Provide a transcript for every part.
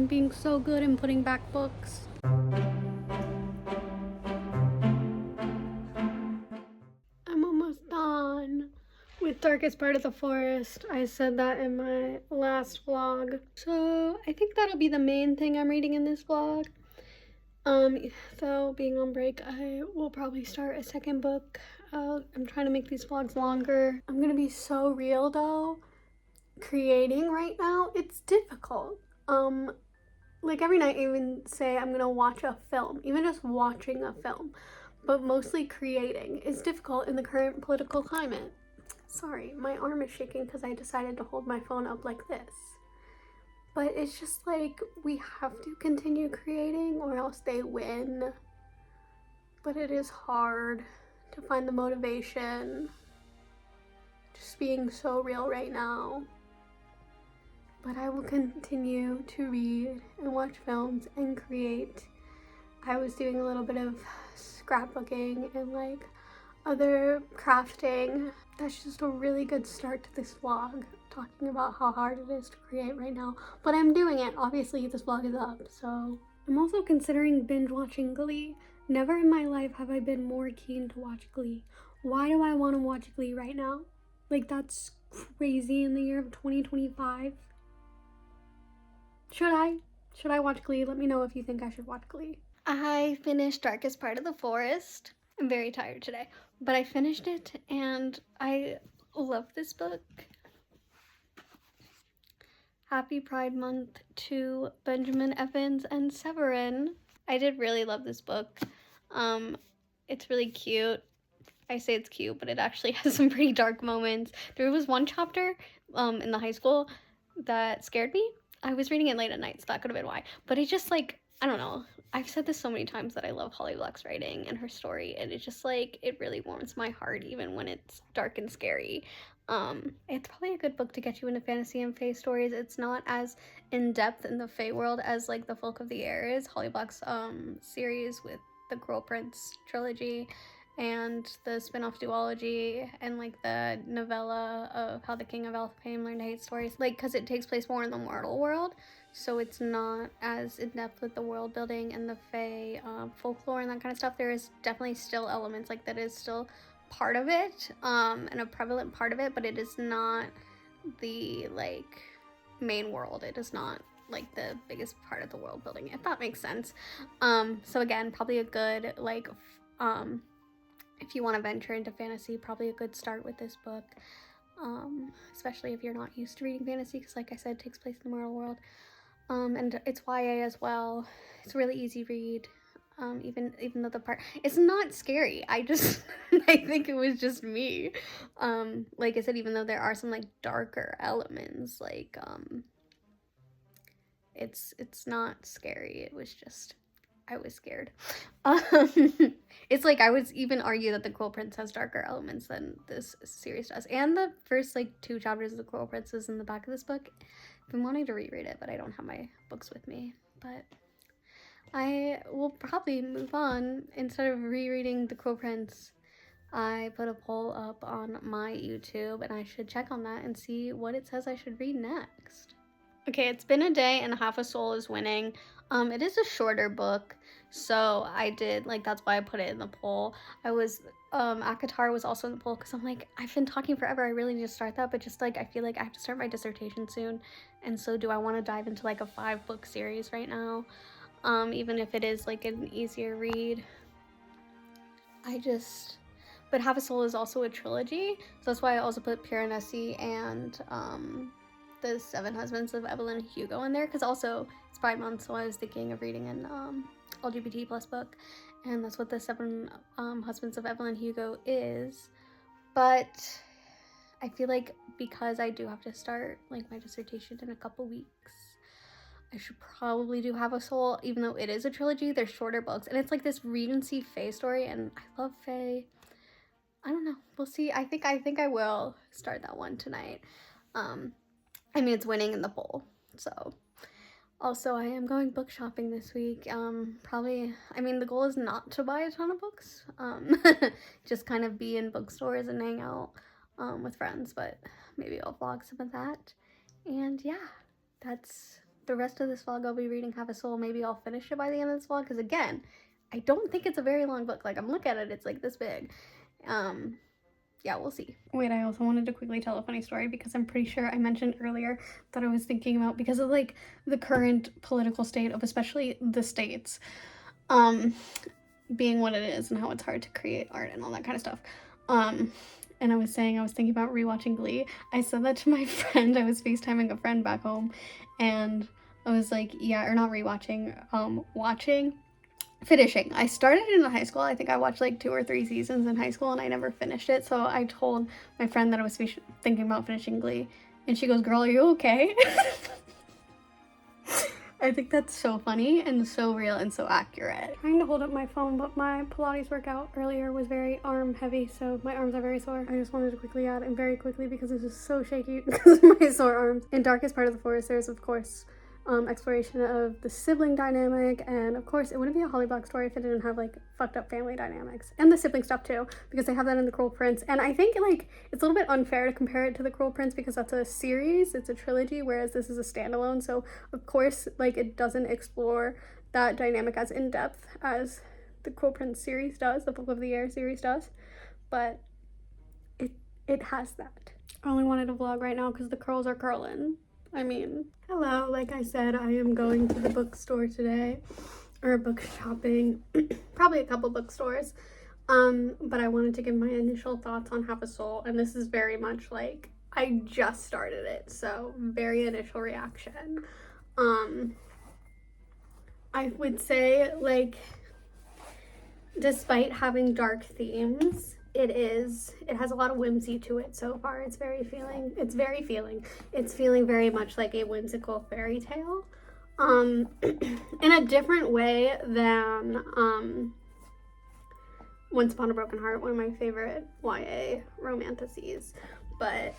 Being so good in putting back books. I'm almost done with Darkest Part of the Forest. I said that in my last vlog. So I think that'll be the main thing I'm reading in this vlog. So being on break, I will probably start a second book. I'm trying to make these vlogs longer. I'm gonna be so real though. Creating right now, it's difficult. Like every night I even say I'm gonna watch a film, even just watching a film, but mostly creating is difficult in the current political climate. Sorry, my arm is shaking because I decided to hold my phone up like this. But it's just like we have to continue creating or else they win. But it is hard to find the motivation. Just being so real right now. But I will continue to read and watch films and create. I was doing a little bit of scrapbooking and like other crafting. That's just a really good start to this vlog, talking about how hard it is to create right now. But I'm doing it. Obviously this vlog is up, so. I'm also considering binge watching Glee. Never in my life have I been more keen to watch Glee. Why do I want to watch Glee right now? Like, that's crazy in the year of 2025. Should I watch Glee? Let me know if you think I should watch Glee. I finished Darkest Part of the Forest. I'm very tired today, but I finished it and I love this book. Happy Pride Month to Benjamin Evans and Severin. I did really love this book. It's really cute. I say it's cute, but it actually has some pretty dark moments. There was one chapter in the high school that scared me. I was reading it late at night, so that could have been why. But it just like, I don't know. I've said this so many times that I love Holly Black's writing and her story, and it's just like, it really warms my heart even when it's dark and scary. It's probably a good book to get you into fantasy and fae stories. It's not as in-depth in the fae world as like the Folk of the Air is, Holly Black's series with the Cruel Prince trilogy and the spin-off duology and like the novella of How the King of Elfhame Learned to Hate Stories, like because it takes place more in the mortal world, so it's not as in-depth with the world building and the fae folklore and that kind of stuff. There is definitely still elements like that is still part of it, and a prevalent part of it, but it is not the like main world. It is not like the biggest part of the world building, if that makes sense. So again, probably a good like if you want to venture into fantasy, probably a good start with this book, especially if you're not used to reading fantasy, because like I said, it takes place in the mortal world, and it's YA as well. It's a really easy read, even though the part, it's not scary. I just I think it was just me. Like I said, even though there are some like darker elements, like it's not scary. It was just, I was scared. It's like I would even argue that the Cruel Prince has darker elements than this series does. And the first like 2 chapters of the Cruel Prince is in the back of this book. I've been wanting to reread it, but I don't have my books with me. But I will probably move on. Instead of rereading the Cruel Prince, I put a poll up on my YouTube, and I should check on that and see what it says I should read next. Okay, it's been a day and Half a Soul is winning. It is a shorter book, so I did, like, that's why I put it in the poll. I was, Akatar was also in the poll, because I'm like, I've been talking forever, I really need to start that, but just, like, I feel like I have to start my dissertation soon, and so do I want to dive into, like, a 5-book series right now, even if it is, like, an easier read. But Half a Soul is also a trilogy, so that's why I also put Piranesi and, the 7 Husbands of Evelyn Hugo in there, because also it's Pride Month, so I was thinking of reading an LGBT plus book, and that's what the 7 Husbands of Evelyn Hugo is. But I feel like because I do have to start like my dissertation in a couple weeks, I should probably do Have a Soul, even though it is a trilogy. They're shorter books, and it's like this Regency fae story, and I love fae. I don't know, we'll see. I think I will start that one tonight. I mean, it's winning in the poll, so. Also, I am going book shopping this week. Probably, I mean, the goal is not to buy a ton of books. Just kind of be in bookstores and hang out with friends, but maybe I'll vlog some of that. And yeah, that's the rest of this vlog I'll be reading Have a Soul. Maybe I'll finish it by the end of this vlog, because again, I don't think it's a very long book. Like, I'm looking at it, it's like this big. Yeah, we'll see. Wait, I also wanted to quickly tell a funny story, because I'm pretty sure I mentioned earlier that I was thinking about, because of like the current political state of especially the States, being what it is and how it's hard to create art and all that kind of stuff. And I was saying I was thinking about rewatching Glee. I said that to my friend. I was FaceTiming a friend back home, and I was like, yeah, or not rewatching, finishing. I started in high school. I think I watched like 2 or 3 seasons in high school, and I never finished it. So I told my friend that I was thinking about finishing Glee, and she goes, "Girl, are you okay?" I think that's so funny and so real and so accurate. I'm trying to hold up my phone, but my Pilates workout earlier was very arm heavy, so my arms are very sore. I just wanted to quickly add, and very quickly, because this is so shaky because of my sore arms. In Darkest Part of the Forest, there's of course exploration of the sibling dynamic, and of course it wouldn't be a Holly Black story if it didn't have like fucked up family dynamics, and the sibling stuff too, because they have that in The Cruel Prince. And I think like it's a little bit unfair to compare it to The Cruel Prince, because that's a series, it's a trilogy, whereas this is a standalone. So of course like it doesn't explore that dynamic as in depth as the Cruel Prince series does, the Book of the Air series does, but it has that. I only wanted to vlog right now because the curls are curling. I mean, hello, like I said, I am going to the bookstore today, or book shopping, probably a couple bookstores, but I wanted to give my initial thoughts on Have a Soul, and this is very much like, I just started it, so very initial reaction. I would say, like, despite having dark themes, it has a lot of whimsy to it so far. It's feeling very much like a whimsical fairy tale, in a different way than Once Upon a Broken Heart, one of my favorite YA romantasies, but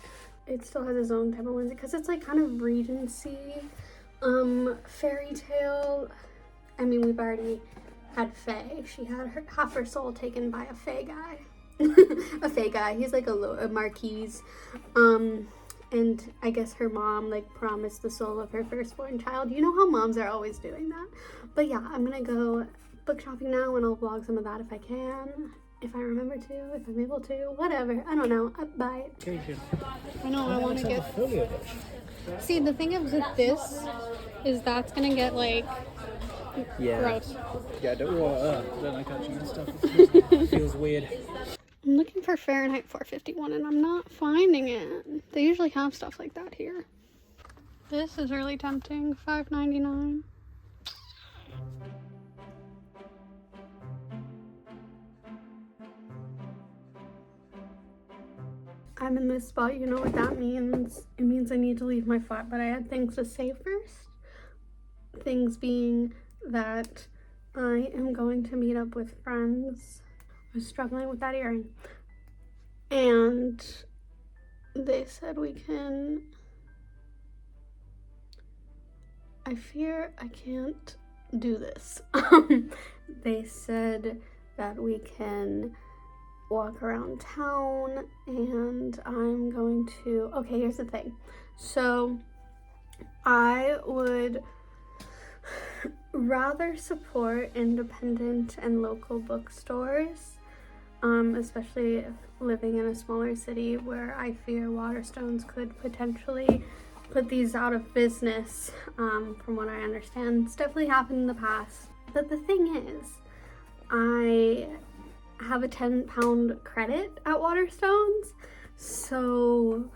it still has its own type of whimsy, because it's like kind of Regency fairy tale. I mean, we've already had Faye. She had half her soul taken by a Faye guy. A Faye guy. He's like a marquise. And I guess her mom like promised the soul of her firstborn child. You know how moms are always doing that. But yeah, I'm gonna go book shopping now, and I'll vlog some of that if I can. If I remember to, if I'm able to, whatever. I don't know. Bye. I know, I want to get... See, the thing is with this is that's gonna get like... Yeah. Gross. Yeah, don't like touching and stuff. It feels weird. I'm looking for Fahrenheit 451 and I'm not finding it. They usually have stuff like that here. This is really tempting. $5.99. I'm in this spot, you know what that means? It means I need to leave my flat, but I had things to say first. Things being that I am going to meet up with friends. I was struggling with that earring, and they said we can... I fear I can't do this. They said that we can walk around town, and I'm going to... Okay, here's the thing. So I would rather support independent and local bookstores, especially if living in a smaller city where I fear Waterstones could potentially put these out of business. From what I understand, it's definitely happened in the past. But the thing is, I have a £10 credit at Waterstones, so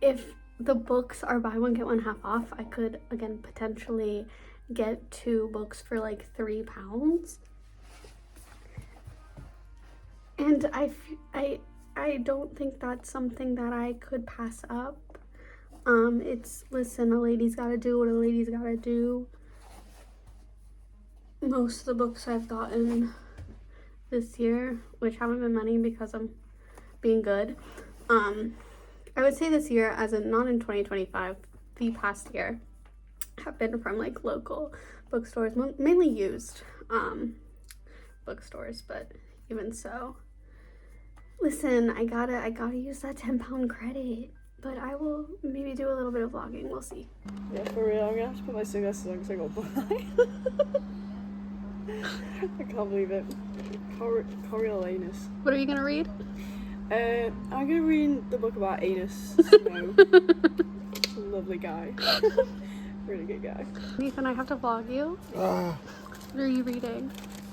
if the books are buy one get one half off, I could again potentially get 2 books for like £3. And I don't think that's something that I could pass up. Listen, a lady's gotta do what a lady's gotta do. Most of the books I've gotten this year, which haven't been many because I'm being good, I would say this year, as in not in 2025, the past year, have been from like local bookstores, mainly used bookstores, but even so, listen, I gotta use that £10 credit. But I will maybe do a little bit of vlogging. We'll see. Yeah, for real. I'm gonna have to put my sunglasses on because I got blind. I can't believe it. Coriolanus. What are you gonna read? I'm gonna read the book about Anus. Snow. Lovely guy. Really good guy. Nathan, I have to vlog you. What are you reading?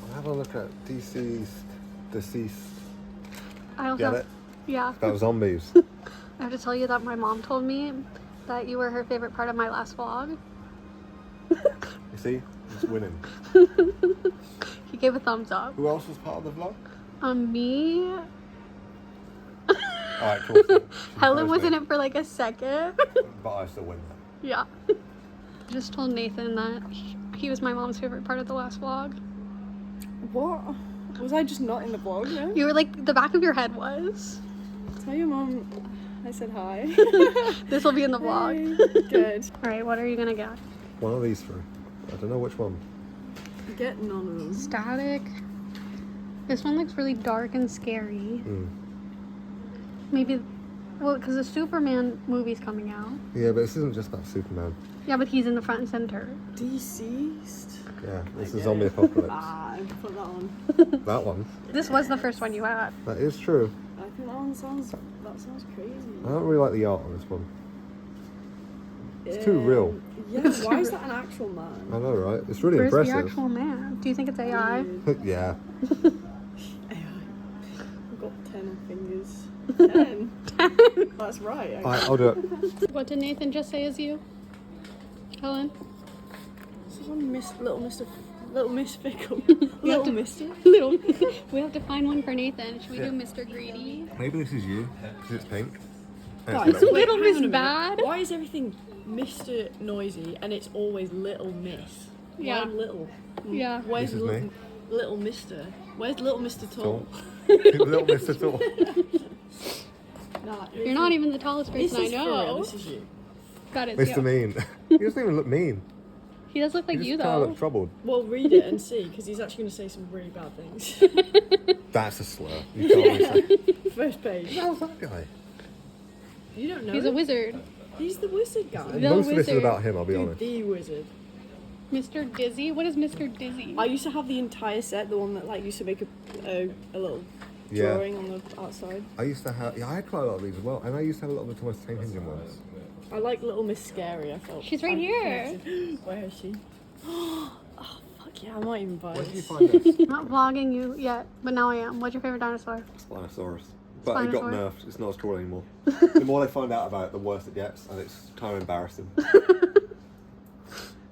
I'll have a look at Deceased. I also Get it? Yeah. About zombies. I have to tell you that my mom told me that you were her favorite part of my last vlog. You see? It's winning. He gave a thumbs up. Who else was part of the vlog? Me. Alright, cool. So Helen was in it for like a second. But I still win. Yeah. I just told Nathan that he was my mom's favorite part of the last vlog. What? Was I just not in the vlog then? You were like, the back of your head was. Tell your mom I said hi. This will be in the vlog. Hey. Good. Alright, what are you gonna get? One of these three. I don't know which one. Get none of them. Static. This one looks really dark and scary. Maybe, well, because the Superman movie's coming out. Yeah, but this isn't just about Superman. Yeah, but he's in the front and center. Deceased. Yeah, this is zombie apocalypse. Ah, put that on. That one. This was the first one you had. That is true. I think that one sounds crazy. I don't really like the art on this one. It's too real. Yeah, why is that an actual man? I know, right? It's really Where's impressive. the actual man? Do you think it's AI? Yeah. I've got 10 fingers. 10? That's right. Alright, I'll do it. What did Nathan just say as you? Helen? This is on Little Miss Fickle. We have Little to- Mister. Little. We have to find one for Nathan. Should we do Mr. Greedy? Maybe this is you, because it's pink. And Guys, it's little. Little hang Miss on a minute. Bad? Why is everything Mr. Noisy and it's always Little Miss? Yeah. Why little? Yeah. Where's This is me. Little Mister? Where's Little Mr. Tall? Little Mr. Tall. Nah, You're not even the tallest This person I is for real. know. This is you. Got it. Mr. Mean. He doesn't even look mean. He does look like He you just kind of though. looks troubled. Well, read it and see, because he's actually going to say some really bad things. That's a slur. You can't really say. First page. How's that guy? You don't know. He's a him? wizard. He's the wizard guy. The Most of this is wizard. about him, I'll be Dude, honest. the wizard. Mr. Dizzy? What is Mr. Dizzy? I used to have the entire set, the one that like used to make a little Yeah. drawing on the outside. I used to have, I had quite a lot of these as well, and I used to have a lot of the Thomas Tank Engine ones. I like Little Miss Scary. I felt. She's right I here. connected. Where is she? Oh fuck yeah! I might even buy Where did you this. find this? I'm not vlogging you yet, but now I am. What's your favorite dinosaur? Spinosaurus. But it got Spinosaurus. nerfed, it's not as cool anymore. The more they find out about it, the worse it gets, and it's kind of embarrassing.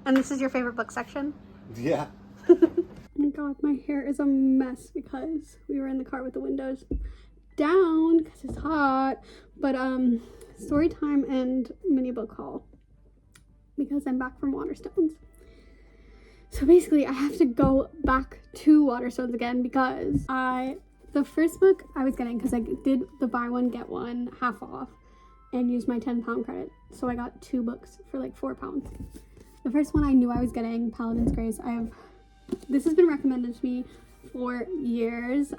And this is your favorite book section? Yeah. Oh my god, my hair is a mess because we were in the car with the windows down because it's hot. But story time and mini book haul because I'm back from Waterstones. So basically I have to go back to Waterstones again because the first book I was getting, because I did the buy one get one half off and used my £10 credit, so I got 2 books for like £4. The first one I knew I was getting, Paladin's Grace. This has been recommended to me for years,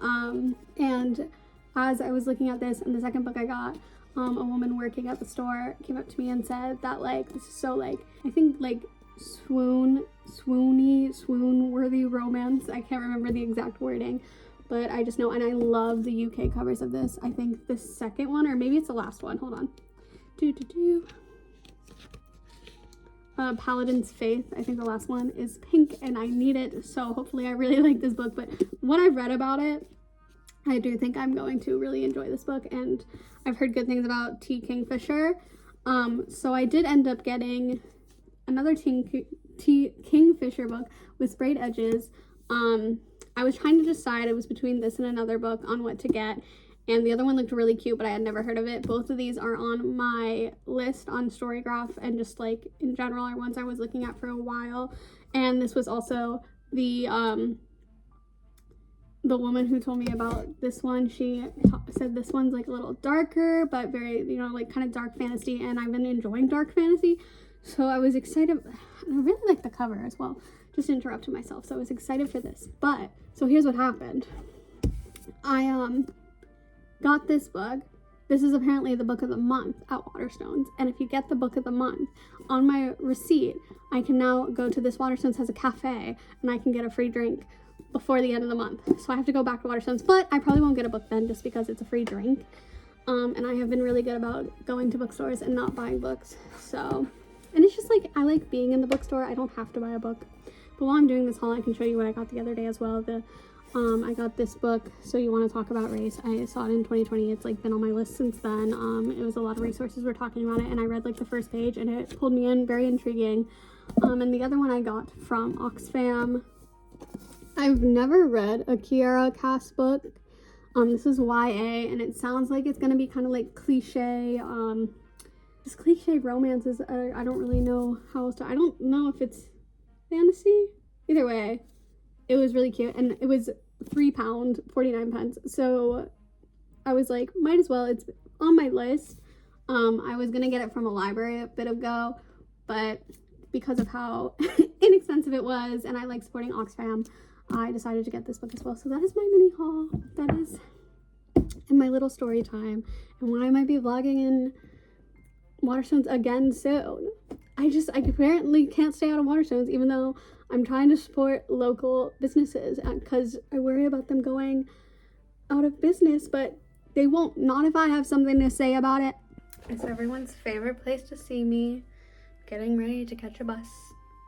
and as I was looking at this and the second book I got, a woman working at the store came up to me and said that like this is so like, I think like swoon worthy romance. I can't remember the exact wording, but I just know, and I love the UK covers of this. I think the second one, or maybe it's the last one, hold on. Paladin's Faith, I think the last one, is pink and I need it, so hopefully I really like this book. But what I've read about it, I do think I'm going to really enjoy this book, and I've heard good things about T. Kingfisher. So I did end up getting another T. Kingfisher book with sprayed edges. I was trying to decide, it was between this and another book on what to get, and the other one looked really cute, but I had never heard of it. Both of these are on my list on Storygraph, and just like in general are ones I was looking at for a while. And this was also the woman who told me about this one. She said this one's like a little darker, but very, you know, like kind of dark fantasy, and I've been enjoying dark fantasy, so I was excited. And I really like the cover as well. Just interrupted myself, so I was excited for this. But so here's what happened. I got this book, this is apparently the book of the month at Waterstones. And if you get the book of the month on my receipt, I can now go to this Waterstones has a cafe and I can get a free drink before the end of the month. So I have to go back to Waterstones, but I probably won't get a book then just because it's a free drink. And I have been really good about going to bookstores and not buying books. So, and it's just like, I like being in the bookstore. I don't have to buy a book. But while I'm doing this haul, I can show you what I got the other day as well. I got this book, So You Want to Talk About Race. I saw it in 2020. It's like been on my list since then. It was a lot of resources were talking about it, and I read like the first page and it pulled me in, very intriguing. And the other one I got from Oxfam. I've never read a Kiara Cass book. This is YA, and it sounds like it's gonna be kind of like cliche, just cliche romances. I don't really know how else to, I don't know if it's fantasy. Either way, it was really cute, and it was £3.49. So I was like, might as well, it's on my list. I was gonna get it from a library a bit ago, but because of how inexpensive it was, and I like supporting Oxfam, I decided to get this book as well. So that is my mini haul. That is in my little story time, and when I might be vlogging in Waterstones again soon. I apparently can't stay out of Waterstones, even though I'm trying to support local businesses, because I worry about them going out of business, but they won't, not if I have something to say about it. It's everyone's favorite place to see me, getting ready to catch a bus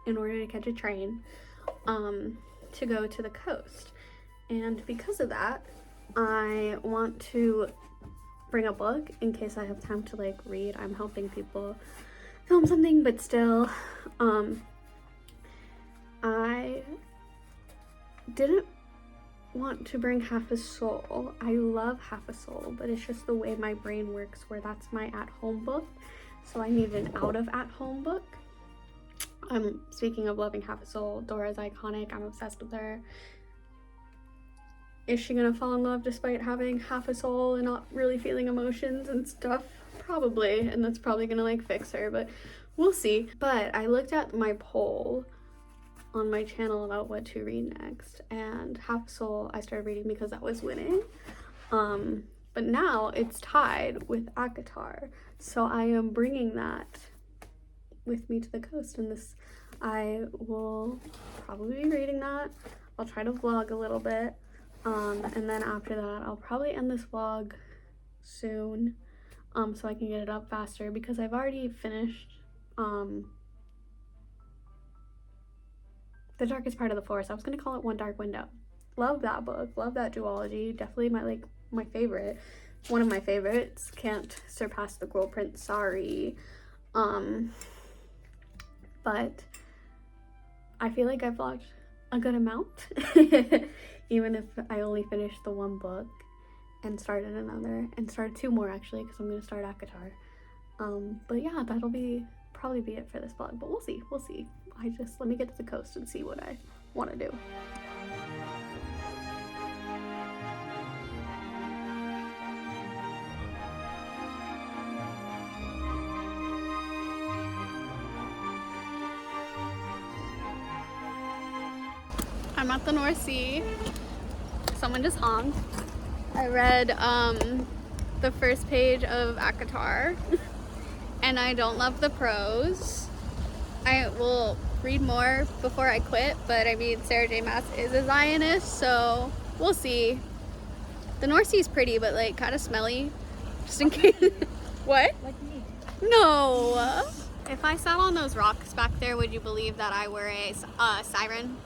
in order to catch a train to go to the coast. And because of that, I want to bring a book in case I have time to like read. I'm helping people film something, but still, I didn't want to bring Half a Soul. I love Half a Soul, but it's just the way my brain works where that's my at-home book. So I need an out of at-home book. Speaking of loving Half a Soul, Dora's iconic. I'm obsessed with her. Is she gonna fall in love despite having half a soul and not really feeling emotions and stuff? Probably, and that's probably gonna like fix her, but we'll see. But I looked at my poll on my channel about what to read next, and Half a Soul I started reading because that was winning. But now it's tied with ACOTAR, so I am bringing that with me to the coast, and this, I will probably be reading that. I'll try to vlog a little bit, and then after that I'll probably end this vlog soon, so I can get it up faster, because I've already finished The Darkest Part of the Forest. I was gonna call it One Dark Window. Love that book, love that duology, definitely my favorite, one of my favorites. Can't surpass The Girl Prince, sorry. But I feel like I've vlogged a good amount, even if I only finished the one book and started another, and started two more actually, because I'm going to start ACOTAR. But yeah, that'll probably be it for this vlog, but we'll see. Let me get to the coast and see what I want to do. I'm at the North Sea. Someone just honked. I read the first page of ACOTAR and I don't love the prose. I will read more before I quit, but I mean, Sarah J. Maas is a Zionist, so we'll see. The North Sea is pretty, but like kind of smelly, just in case. What? Like me. No. If I sat on those rocks back there, would you believe that I were a siren?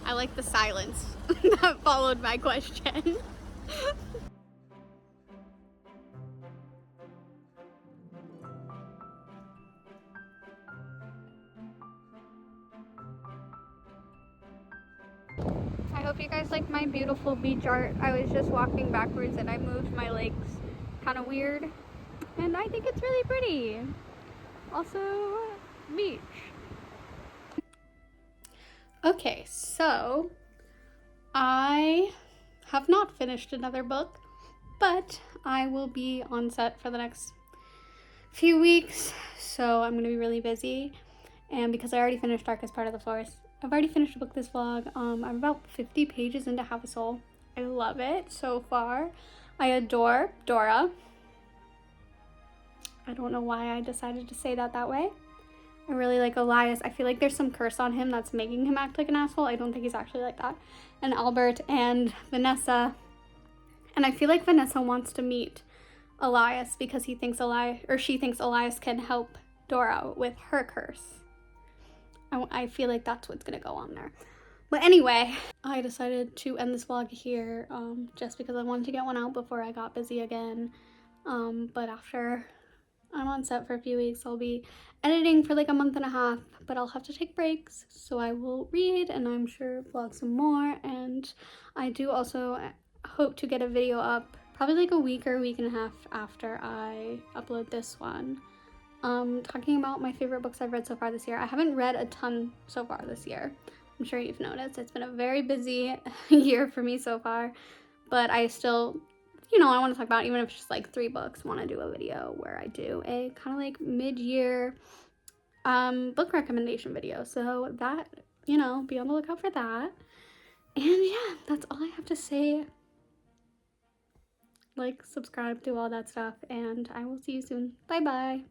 I like the silence that followed my question. I hope you guys like my beautiful beach art. I was just walking backwards and I moved my legs kind of weird, and I think it's really pretty. Also, beach. Okay, so I have not finished another book, but I will be on set for the next few weeks, so I'm going to be really busy. And because I already finished Darkest Part of the Forest, I've already finished a book this vlog. I'm about 50 pages into Half a Soul. I love it so far. I adore Dora. I don't know why I decided to say that way. I really like Elias. I feel like there's some curse on him that's making him act like an asshole. I don't think he's actually like that. And Albert and Vanessa. And I feel like Vanessa wants to meet Elias because she thinks Elias can help Dora with her curse. I feel like that's what's gonna go on there. But anyway, I decided to end this vlog here just because I wanted to get one out before I got busy again. But after I'm on set for a few weeks, I'll be editing for like a month and a half, but I'll have to take breaks. So I will read and I'm sure vlog some more. And I do also hope to get a video up probably like a week or a week and a half after I upload this one. Talking about my favorite books I've read so far this year. I haven't read a ton so far this year. I'm sure you've noticed. It's been a very busy year for me so far, but I still, you know, I want to talk about, even if it's just like 3 books, want to do a video where I do a kind of like mid-year book recommendation video. So that, you know, be on the lookout for that. And yeah, that's all I have to say. Like, subscribe, do all that stuff, and I will see you soon. Bye bye.